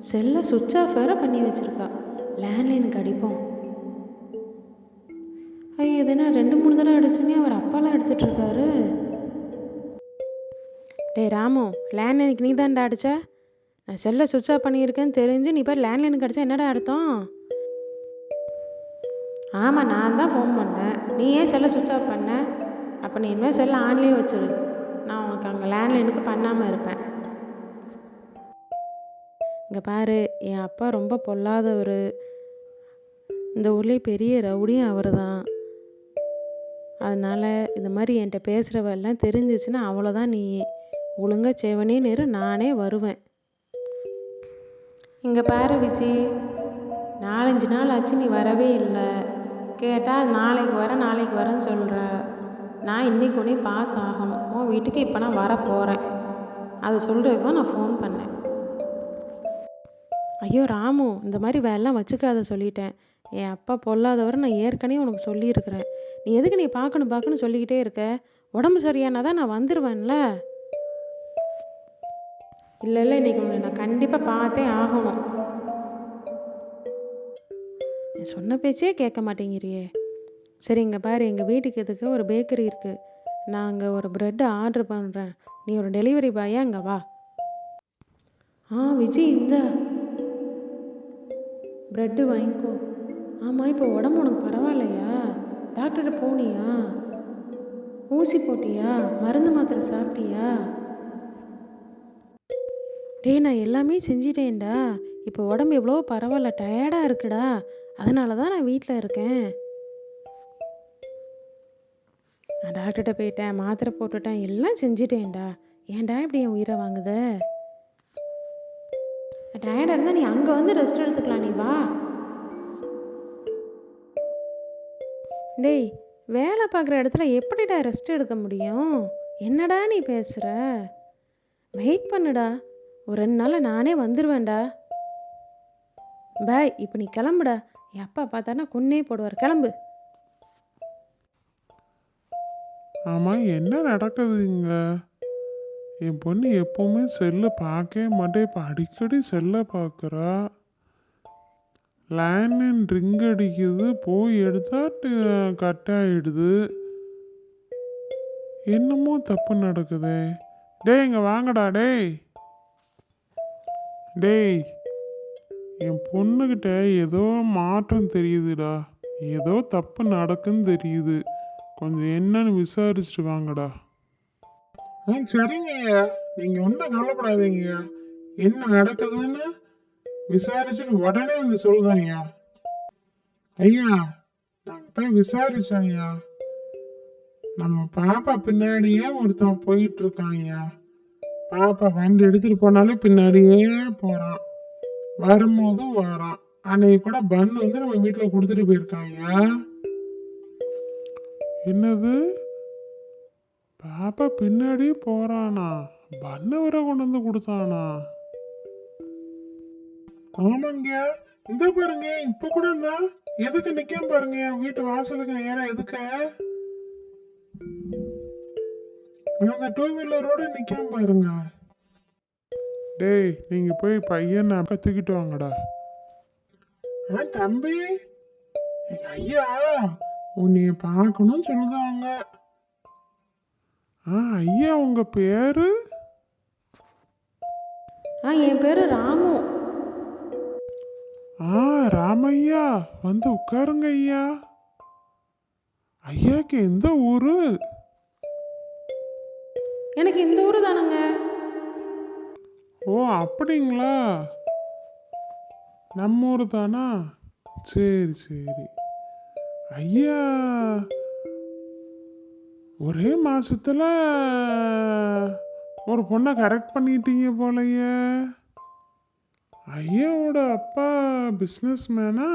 செல்லை சுவிட்ச் ஆஃப் வேற பண்ணி வச்சுருக்கா. லேண்ட்லைனுக்கு அடிப்போம். ஐயோ, இது என்ன 2-3 தடவை அடிச்சுமே அவர் அப்பாலாம் எடுத்துகிட்ருக்காரு. டேய் ராமு, லேண்ட்லைனுக்கு நீ தான்டா அடிச்ச? நான் செல்லை சுவிட்ச் ஆஃப் பண்ணியிருக்கேன்னு தெரிஞ்சு நீ போய் லேண்ட்லைனுக்கு அடித்தா என்னடா அர்த்தம்? ஆமாம், நான் தான் ஃபோன் பண்ணேன். நீ ஏன் செல்லை சுவிட்ச் ஆஃப் பண்ண? அப்போ நீ இனிமேல் செல்லை ஆன்லேயே வச்சிரு. நான் உனக்கு அங்கே லேண்ட்லைனுக்கு பண்ணாமல் இருப்பேன். இங்கே பாரு, என் அப்பா ரொம்ப பொல்லாதவர். இந்த ஊர்லேயே பெரிய ரவுடியும் அவர் தான். அதனால் இந்த மாதிரி என்கிட்ட பேசுகிறவெல்லாம் தெரிஞ்சிச்சுன்னா அவ்வளோதான். நீ ஒழுங்காக செவனேன்னு இரு, நானே வருவேன். இங்கே பாரு விஜி, 4-5 நாள் ஆச்சு நீ வரவே இல்லை. கேட்டால் நாளைக்கு வரேன்னு சொல்கிற. நான் இன்றைக்கி உடனே பார்த்து ஆகணும். உன் வீட்டுக்கு இப்போ நான் வரப்போகிறேன். அதை சொல்கிறதுக்கு தான் நான் ஃபோன் பண்ணேன். ஐயோ ராமு, இந்த மாதிரி வேலைலாம் வச்சுக்காத சொல்லிட்டேன். என் அப்பா பொல்லாதவரை நான் ஏற்கனவே உனக்கு சொல்லியிருக்கிறேன். நீ எதுக்கு நீ பார்க்கணும் சொல்லிக்கிட்டே இருக்க? உடம்பு சரியானா தான் நான் வந்துடுவேன்ல. இல்லை, இன்றைக்கி உன்னை நான் கண்டிப்பாக பார்த்தே ஆகணும். என் சொன்ன பேச்சே கேட்க மாட்டேங்கிறியே. சரி, இங்கே பாரு, எங்கள் வீட்டுக்கு எதுக்கு ஒரு பேக்கரி இருக்குது. நான் அங்கே ஒரு ப்ரெட்டு ஆர்டர் பண்ணுறேன். நீ ஒரு டெலிவரி பாயா அங்கே வா. விஜி, இந்த ப்ரெட்டு வாங்கிக்கோ. ஆமாம், இப்போ உடம்பு உனக்கு பரவாயில்லையா? டாக்டர்கிட்ட போனியா? ஊசி போட்டியா? மருந்து மாத்திரை சாப்பிட்டியா? டேய், நான் எல்லாமே செஞ்சிட்டேன்டா. இப்போ உடம்பு எவ்வளோ பரவாயில்ல, டயர்டாக இருக்குடா. அதனால தான் நான் வீட்டில் இருக்கேன். நான் டாக்டர்கிட்ட போயிட்டேன், மாத்திரை போட்டுட்டேன், எல்லாம் செஞ்சிட்டேன்டா. ஏன்டா இப்படி என் உயிரை வாங்குத? டயர்டாக இருந்தால் நீ அங்கே வந்து ரெஸ்ட் எடுத்துக்கலாம். நீ வா. டேய், வேலை பார்க்குற இடத்துல எப்படிடா ரெஸ்ட் எடுக்க முடியும்? என்னடா நீ பேசுகிற? வெயிட் பண்ணுடா, ஒரு 2 நாளில் நானே வந்துடுவேன்டா. பாய், இப்போ நீ கிளம்புடா. என் அப்பா பார்த்தானா கொன்னே போடுவார். கிளம்பு. ஆமாம், என்ன நடக்குது இங்கே? என் பொண்ணு எப்போவுமே செல்லை பார்க்கவே மாட்டேன். இப்போ அடிக்கடி செல்லை பார்க்குறா. லேண்ட்லைன் ரிங் அடிக்குது, போய் எடுத்தா கட் ஆகிடுது. என்னமோ தப்பு நடக்குது. டேய், இங்கே வாங்கடா. டேய் டேய் என் பொண்ணுக்கிட்ட ஏதோ மாற்றம் தெரியுதுடா. ஏதோ தப்பு நடக்குன்னு தெரியுது. கொஞ்சம் என்னன்னு விசாரிச்சுட்டு வாங்கடா. சரிங்க ஐயா, நீங்கள் ஒன்றும் கவலைப்படாதீங்க. என்ன நடக்குதுன்னு விசாரிச்சுட்டு உடனே வந்து சொல்லுங்க ஐயா. ஐயா, நாங்கள் போய் விசாரிச்சோம் ஐயா. நம்ம பாப்பா பின்னாடியே ஒருத்தன் போயிட்டு இருக்கான் ஐயா. பாப்பா வண்டி எடுத்துட்டு போனாலே பின்னாடியே போறான், வரும்போதும் வரான். அன்னைக்கு கூட பன் வந்து நம்ம வீட்டில் கொடுத்துட்டு போயிருக்கான் ஐயா. என்னது? பாப்பா பின்னாடியே போறானா? பண்ண வர கொண்டு வந்து கொடுத்தானா? ஆமாங்க, இந்த பாருங்க, இப்ப கூட இருந்தா எதுக்கு நிக்காம பாருங்க, வீட்டு வாசலுக்கு நேரம் எதுக்கு அந்த 2 வீலரோட நிக்காம பாருங்க. டேய், நீங்க போய் பையனை தூக்கிட்டு வாங்கடா. தம்பி, எங்க ஐயா உன்னைய பார்க்கணும்னு சொல்லுதாங்க. ஐயா, உங்க பேரு? என் பேரு ராமு. ராமையா, வந்து உட்காருங்க ஐயா. ஐயாக்கு எந்த ஊரு? எனக்கு இந்த ஊரு தானுங்க. ஓ, அப்படிங்களா? நம்ம ஊர் தானா? சரி சரி. ஐயா, ஒரே மாசத்துல ஒரு பொண்ணை கரெக்ட் பண்ணிட்டீங்க போலயே. ஐயாவோட அப்பா பிஸ்னஸ் மேனா?